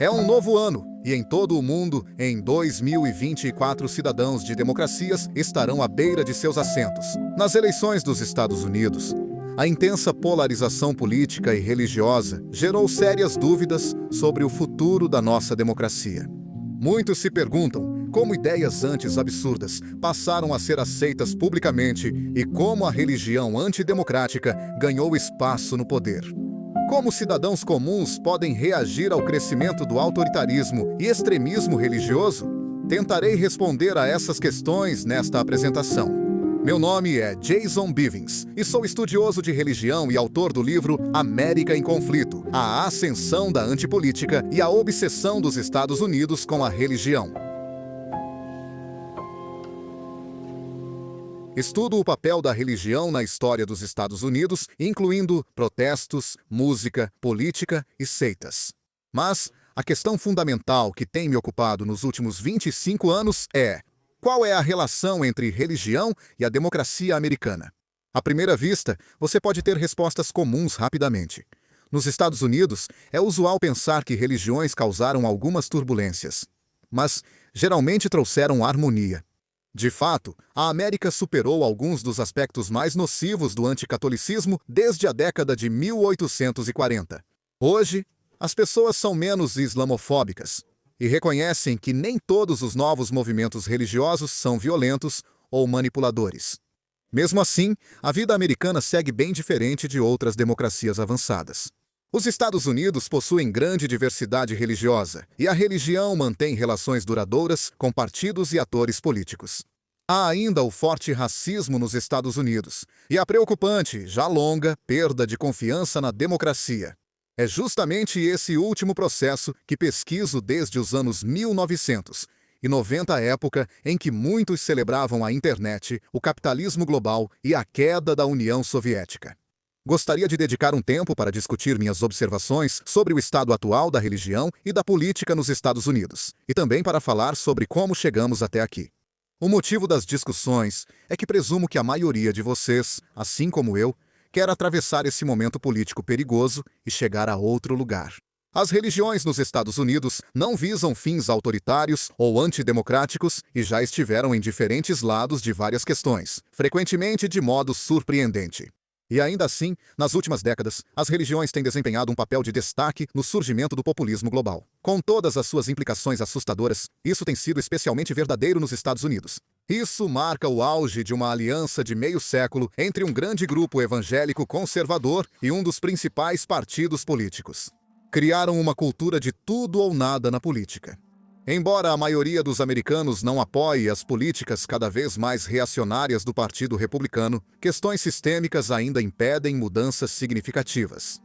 É um novo ano, e em todo o mundo, em 2024, cidadãos de democracias estarão à beira de seus assentos. Nas eleições dos Estados Unidos, a intensa polarização política e religiosa gerou sérias dúvidas sobre o futuro da nossa democracia. Muitos se perguntam como ideias antes absurdas passaram a ser aceitas publicamente e como a religião antidemocrática ganhou espaço no poder. Como cidadãos comuns podem reagir ao crescimento do autoritarismo e extremismo religioso? Tentarei responder a essas questões nesta apresentação. Meu nome é Jason Bivens e sou estudioso de religião e autor do livro América em Conflito: A Ascensão da Antipolítica e a Obsessão dos Estados Unidos com a Religião. Estudo o papel da religião na história dos Estados Unidos, incluindo protestos, música, política e seitas. Mas a questão fundamental que tem me ocupado nos últimos 25 anos é: qual é a relação entre religião e a democracia americana? À primeira vista, você pode ter respostas comuns rapidamente. Nos Estados Unidos, é usual pensar que religiões causaram algumas turbulências, mas geralmente trouxeram harmonia. De fato, a América superou alguns dos aspectos mais nocivos do anticatolicismo desde a década de 1840. Hoje, as pessoas são menos islamofóbicas e reconhecem que nem todos os novos movimentos religiosos são violentos ou manipuladores. Mesmo assim, a vida americana segue bem diferente de outras democracias avançadas. Os Estados Unidos possuem grande diversidade religiosa, e a religião mantém relações duradouras com partidos e atores políticos. Há ainda o forte racismo nos Estados Unidos, e a preocupante, já longa, perda de confiança na democracia. É justamente esse último processo que pesquiso desde os anos 1990, época em que muitos celebravam a internet, o capitalismo global e a queda da União Soviética. Gostaria de dedicar um tempo para discutir minhas observações sobre o estado atual da religião e da política nos Estados Unidos, e também para falar sobre como chegamos até aqui. O motivo das discussões é que presumo que a maioria de vocês, assim como eu, quer atravessar esse momento político perigoso e chegar a outro lugar. As religiões nos Estados Unidos não visam fins autoritários ou antidemocráticos e já estiveram em diferentes lados de várias questões, frequentemente de modo surpreendente. E ainda assim, nas últimas décadas, as religiões têm desempenhado um papel de destaque no surgimento do populismo global. Com todas as suas implicações assustadoras, isso tem sido especialmente verdadeiro nos Estados Unidos. Isso marca o auge de uma aliança de meio século entre um grande grupo evangélico conservador e um dos principais partidos políticos. Criaram uma cultura de tudo ou nada na política. Embora a maioria dos americanos não apoie as políticas cada vez mais reacionárias do Partido Republicano, questões sistêmicas ainda impedem mudanças significativas.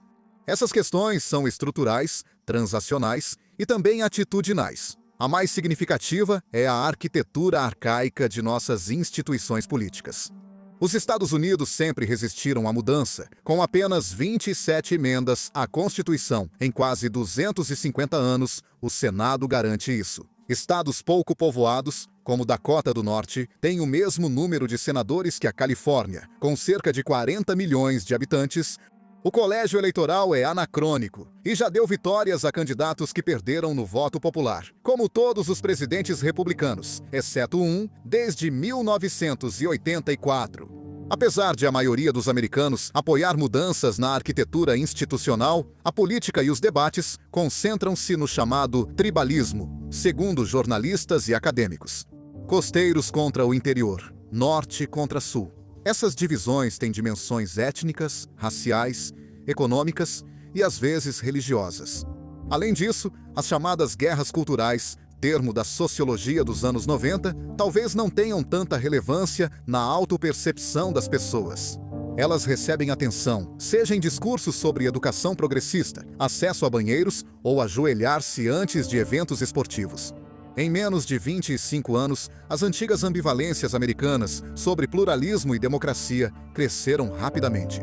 Essas questões são estruturais, transacionais e também atitudinais. A mais significativa é a arquitetura arcaica de nossas instituições políticas. Os Estados Unidos sempre resistiram à mudança, com apenas 27 emendas à Constituição. Em quase 250 anos, o Senado garante isso. Estados pouco povoados, como Dakota do Norte, têm o mesmo número de senadores que a Califórnia, com cerca de 40 milhões de habitantes. O colégio eleitoral é anacrônico e já deu vitórias a candidatos que perderam no voto popular, como todos os presidentes republicanos, exceto um, desde 1984. Apesar de a maioria dos americanos apoiar mudanças na arquitetura institucional, a política e os debates concentram-se no chamado tribalismo, segundo jornalistas e acadêmicos. Costeiros contra o interior, norte contra sul. Essas divisões têm dimensões étnicas, raciais, econômicas e às vezes religiosas. Além disso, as chamadas guerras culturais, termo da sociologia dos anos 90, talvez não tenham tanta relevância na autopercepção das pessoas. Elas recebem atenção, seja em discursos sobre educação progressista, acesso a banheiros ou ajoelhar-se antes de eventos esportivos. Em menos de 25 anos, as antigas ambivalências americanas sobre pluralismo e democracia cresceram rapidamente.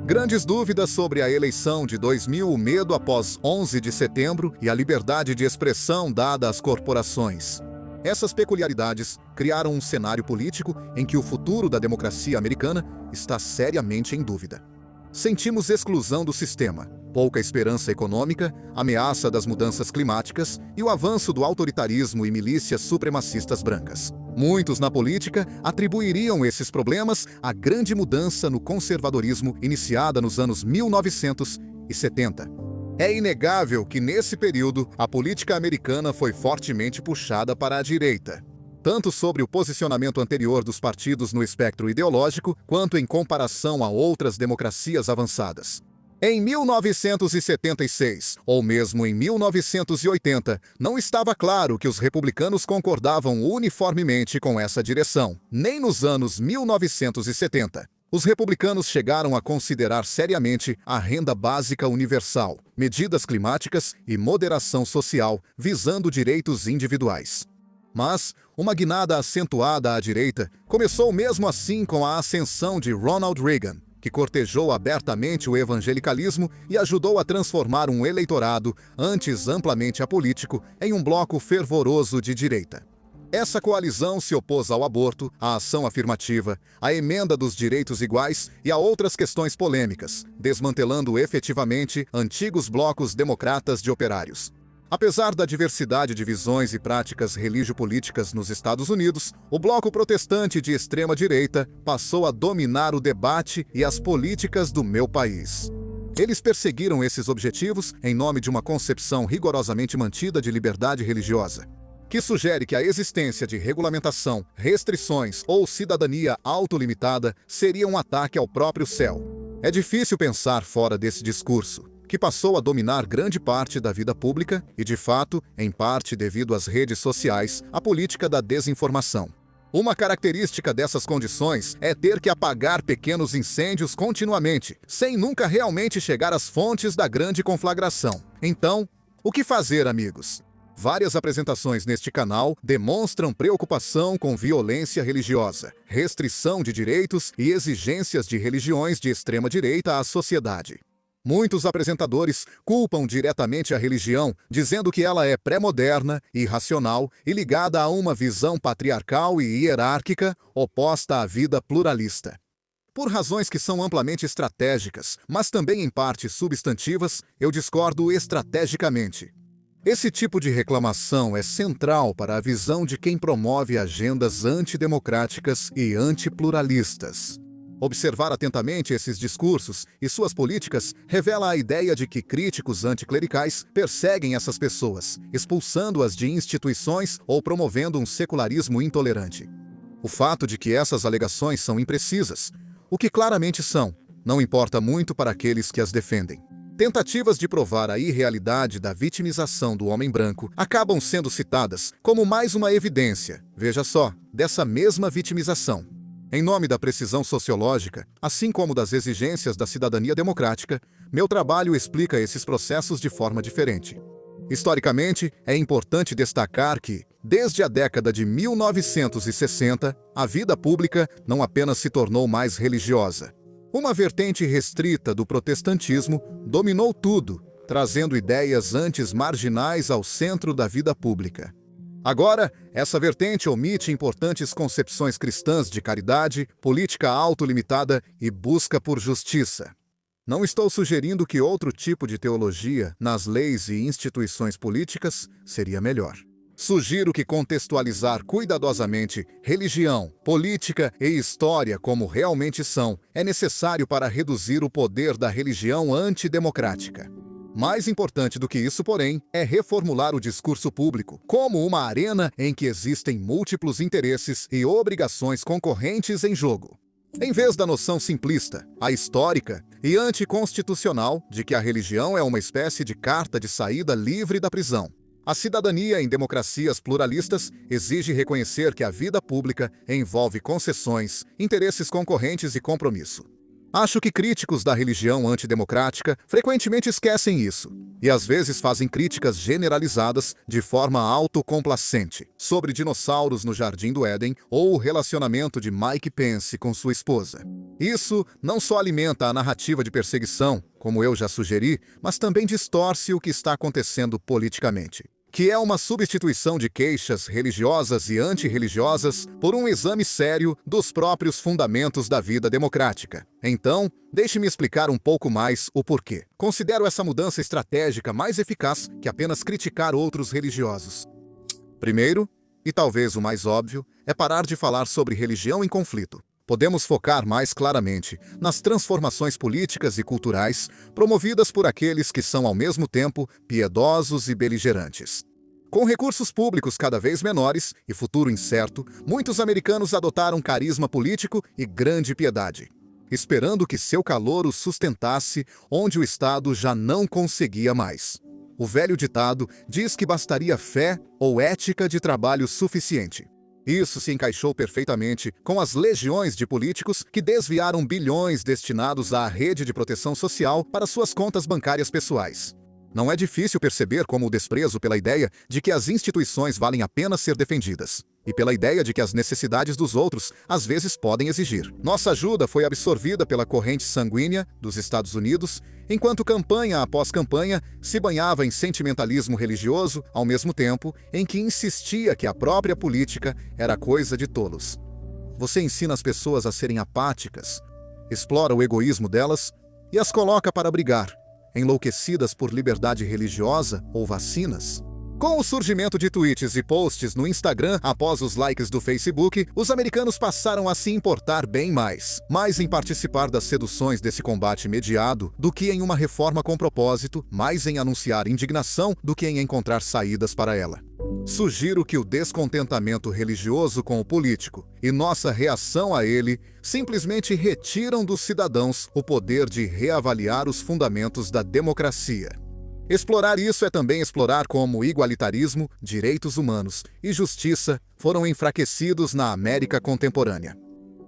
Grandes dúvidas sobre a eleição de 2000, o medo após 11 de setembro e a liberdade de expressão dada às corporações. Essas peculiaridades criaram um cenário político em que o futuro da democracia americana está seriamente em dúvida. Sentimos exclusão do sistema, pouca esperança econômica, ameaça das mudanças climáticas e o avanço do autoritarismo e milícias supremacistas brancas. Muitos na política atribuiriam esses problemas à grande mudança no conservadorismo iniciada nos anos 1970. É inegável que, nesse período, a política americana foi fortemente puxada para a direita, tanto sobre o posicionamento anterior dos partidos no espectro ideológico, quanto em comparação a outras democracias avançadas. Em 1976, ou mesmo em 1980, não estava claro que os republicanos concordavam uniformemente com essa direção. Nem nos anos 1970. Os republicanos chegaram a considerar seriamente a renda básica universal, medidas climáticas e moderação social, visando direitos individuais. Mas uma guinada acentuada à direita começou mesmo assim com a ascensão de Ronald Reagan, que cortejou abertamente o evangelicalismo e ajudou a transformar um eleitorado, antes amplamente apolítico, em um bloco fervoroso de direita. Essa coalizão se opôs ao aborto, à ação afirmativa, à emenda dos direitos iguais e a outras questões polêmicas, desmantelando efetivamente antigos blocos democratas de operários. Apesar da diversidade de visões e práticas religio-políticas nos Estados Unidos, o bloco protestante de extrema-direita passou a dominar o debate e as políticas do meu país. Eles perseguiram esses objetivos em nome de uma concepção rigorosamente mantida de liberdade religiosa, que sugere que a existência de regulamentação, restrições ou cidadania autolimitada seria um ataque ao próprio céu. É difícil pensar fora desse discurso, que passou a dominar grande parte da vida pública e, de fato, em parte devido às redes sociais, a política da desinformação. Uma característica dessas condições é ter que apagar pequenos incêndios continuamente, sem nunca realmente chegar às fontes da grande conflagração. Então, o que fazer, amigos? Várias apresentações neste canal demonstram preocupação com violência religiosa, restrição de direitos e exigências de religiões de extrema-direita à sociedade. Muitos apresentadores culpam diretamente a religião, dizendo que ela é pré-moderna, irracional e ligada a uma visão patriarcal e hierárquica oposta à vida pluralista. Por razões que são amplamente estratégicas, mas também em parte substantivas, eu discordo estrategicamente. Esse tipo de reclamação é central para a visão de quem promove agendas antidemocráticas e antipluralistas. Observar atentamente esses discursos e suas políticas revela a ideia de que críticos anticlericais perseguem essas pessoas, expulsando-as de instituições ou promovendo um secularismo intolerante. O fato de que essas alegações são imprecisas, o que claramente são, não importa muito para aqueles que as defendem. Tentativas de provar a irrealidade da vitimização do homem branco acabam sendo citadas como mais uma evidência, veja só, dessa mesma vitimização. Em nome da precisão sociológica, assim como das exigências da cidadania democrática, meu trabalho explica esses processos de forma diferente. Historicamente, é importante destacar que, desde a década de 1960, a vida pública não apenas se tornou mais religiosa. Uma vertente restrita do protestantismo dominou tudo, trazendo ideias antes marginais ao centro da vida pública. Agora, essa vertente omite importantes concepções cristãs de caridade, política autolimitada e busca por justiça. Não estou sugerindo que outro tipo de teologia, nas leis e instituições políticas, seria melhor. Sugiro que contextualizar cuidadosamente religião, política e história como realmente são é necessário para reduzir o poder da religião antidemocrática. Mais importante do que isso, porém, é reformular o discurso público como uma arena em que existem múltiplos interesses e obrigações concorrentes em jogo. Em vez da noção simplista, ahistórica e anticonstitucional de que a religião é uma espécie de carta de saída livre da prisão, a cidadania em democracias pluralistas exige reconhecer que a vida pública envolve concessões, interesses concorrentes e compromisso. Acho que críticos da religião antidemocrática frequentemente esquecem isso, e às vezes fazem críticas generalizadas de forma autocomplacente sobre dinossauros no Jardim do Éden ou o relacionamento de Mike Pence com sua esposa. Isso não só alimenta a narrativa de perseguição, como eu já sugeri, mas também distorce o que está acontecendo politicamente. que é uma substituição de queixas religiosas e antirreligiosas por um exame sério dos próprios fundamentos da vida democrática. Então, deixe-me explicar um pouco mais o porquê. Considero essa mudança estratégica mais eficaz que apenas criticar outros religiosos. Primeiro, e talvez o mais óbvio, é parar de falar sobre religião em conflito. Podemos focar mais claramente nas transformações políticas e culturais promovidas por aqueles que são ao mesmo tempo piedosos e beligerantes. Com recursos públicos cada vez menores e futuro incerto, muitos americanos adotaram carisma político e grande piedade, esperando que seu calor os sustentasse onde o Estado já não conseguia mais. O velho ditado diz que bastaria fé ou ética de trabalho suficiente. Isso se encaixou perfeitamente com as legiões de políticos que desviaram bilhões destinados à rede de proteção social para suas contas bancárias pessoais. Não é difícil perceber como o desprezo pela ideia de que as instituições valem a pena ser defendidas, e pela ideia de que as necessidades dos outros às vezes podem exigir. Nossa ajuda foi absorvida pela corrente sanguínea dos Estados Unidos, enquanto campanha após campanha se banhava em sentimentalismo religioso, ao mesmo tempo em que insistia que a própria política era coisa de tolos. Você ensina as pessoas a serem apáticas, explora o egoísmo delas e as coloca para brigar, enlouquecidas por liberdade religiosa ou vacinas. Com o surgimento de tweets e posts no Instagram após os likes do Facebook, os americanos passaram a se importar bem mais em participar das seduções desse combate mediado do que em uma reforma com propósito, mais em anunciar indignação do que em encontrar saídas para ela. Sugiro que o descontentamento religioso com o político e nossa reação a ele simplesmente retiram dos cidadãos o poder de reavaliar os fundamentos da democracia. Explorar isso é também explorar como igualitarismo, direitos humanos e justiça foram enfraquecidos na América contemporânea.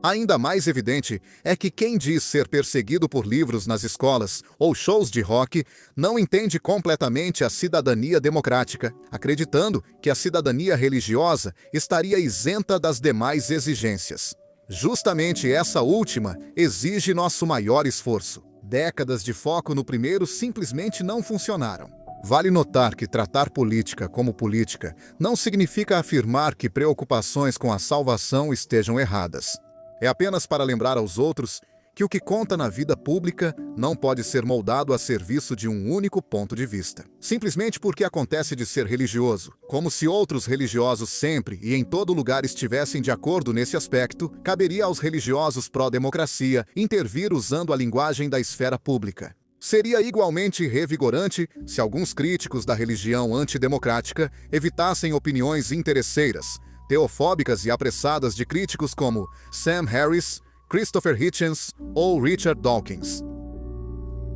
Ainda mais evidente é que quem diz ser perseguido por livros nas escolas ou shows de rock não entende completamente a cidadania democrática, acreditando que a cidadania religiosa estaria isenta das demais exigências. Justamente essa última exige nosso maior esforço. Décadas de foco no primeiro simplesmente não funcionaram. Vale notar que tratar política como política não significa afirmar que preocupações com a salvação estejam erradas. É apenas para lembrar aos outros que o que conta na vida pública não pode ser moldado a serviço de um único ponto de vista. Simplesmente porque acontece de ser religioso, como se outros religiosos sempre e em todo lugar estivessem de acordo nesse aspecto, caberia aos religiosos pró-democracia intervir usando a linguagem da esfera pública. Seria igualmente revigorante se alguns críticos da religião antidemocrática evitassem opiniões interesseiras, teofóbicas e apressadas de críticos como Sam Harris, Christopher Hitchens ou Richard Dawkins.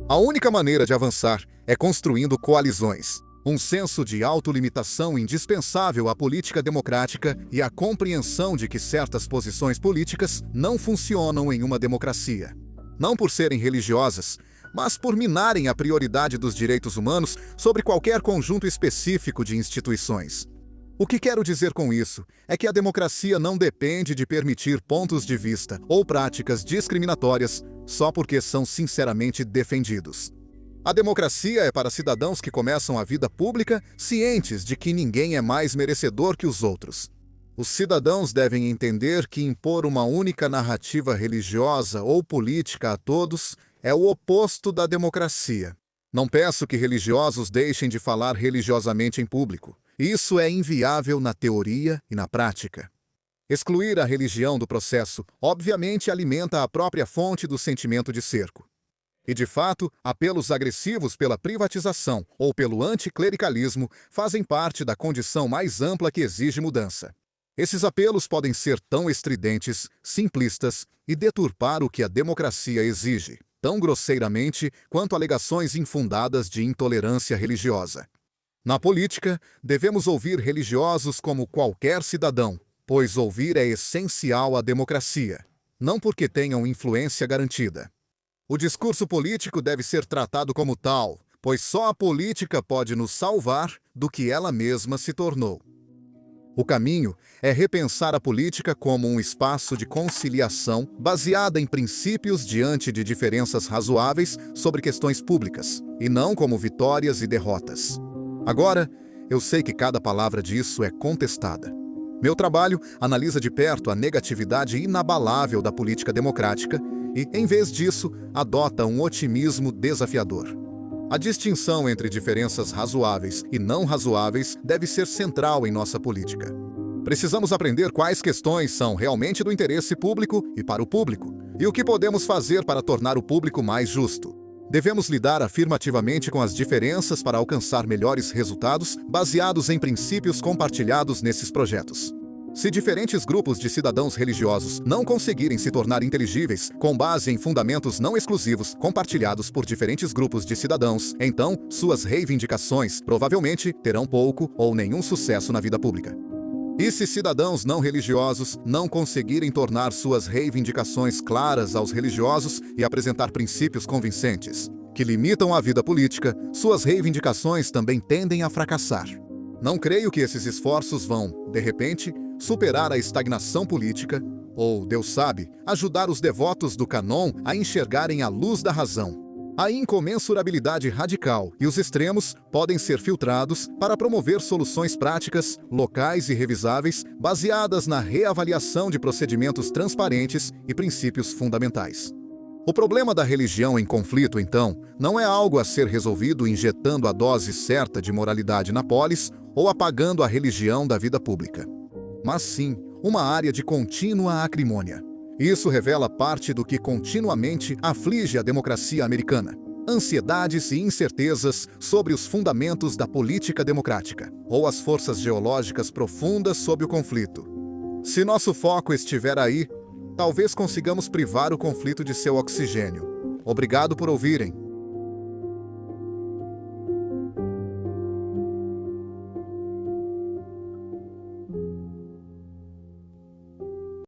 A única maneira de avançar é construindo coalizões, um senso de autolimitação indispensável à política democrática e a compreensão de que certas posições políticas não funcionam em uma democracia. Não por serem religiosas, mas por minarem a prioridade dos direitos humanos sobre qualquer conjunto específico de instituições. O que quero dizer com isso é que a democracia não depende de permitir pontos de vista ou práticas discriminatórias só porque são sinceramente defendidos. A democracia é para cidadãos que começam a vida pública cientes de que ninguém é mais merecedor que os outros. Os cidadãos devem entender que impor uma única narrativa religiosa ou política a todos é o oposto da democracia. Não peço que religiosos deixem de falar religiosamente em público. Isso é inviável na teoria e na prática. Excluir a religião do processo, obviamente, alimenta a própria fonte do sentimento de cerco. E, de fato, apelos agressivos pela privatização ou pelo anticlericalismo fazem parte da condição mais ampla que exige mudança. Esses apelos podem ser tão estridentes, simplistas e deturpar o que a democracia exige, tão grosseiramente quanto alegações infundadas de intolerância religiosa. Na política, devemos ouvir religiosos como qualquer cidadão, pois ouvir é essencial à democracia, não porque tenham influência garantida. O discurso político deve ser tratado como tal, pois só a política pode nos salvar do que ela mesma se tornou. O caminho é repensar a política como um espaço de conciliação baseada em princípios diante de diferenças razoáveis sobre questões públicas, e não como vitórias e derrotas. Agora, eu sei que cada palavra disso é contestada. Meu trabalho analisa de perto a negatividade inabalável da política democrática e, em vez disso, adota um otimismo desafiador. A distinção entre diferenças razoáveis e não razoáveis deve ser central em nossa política. Precisamos aprender quais questões são realmente do interesse público e para o público, e o que podemos fazer para tornar o público mais justo. Devemos lidar afirmativamente com as diferenças para alcançar melhores resultados baseados em princípios compartilhados nesses projetos. Se diferentes grupos de cidadãos religiosos não conseguirem se tornar inteligíveis com base em fundamentos não exclusivos compartilhados por diferentes grupos de cidadãos, então suas reivindicações provavelmente terão pouco ou nenhum sucesso na vida pública. E se cidadãos não religiosos não conseguirem tornar suas reivindicações claras aos religiosos e apresentar princípios convincentes que limitam a vida política, suas reivindicações também tendem a fracassar. Não creio que esses esforços vão, de repente, superar a estagnação política ou, Deus sabe, ajudar os devotos do Cânon a enxergarem a luz da razão. A incomensurabilidade radical e os extremos podem ser filtrados para promover soluções práticas, locais e revisáveis, baseadas na reavaliação de procedimentos transparentes e princípios fundamentais. O problema da religião em conflito, então, não é algo a ser resolvido injetando a dose certa de moralidade na polis ou apagando a religião da vida pública, mas sim uma área de contínua acrimônia. Isso revela parte do que continuamente aflige a democracia americana: ansiedades e incertezas sobre os fundamentos da política democrática, ou as forças geológicas profundas sob o conflito. Se nosso foco estiver aí, talvez consigamos privar o conflito de seu oxigênio. Obrigado por ouvirem.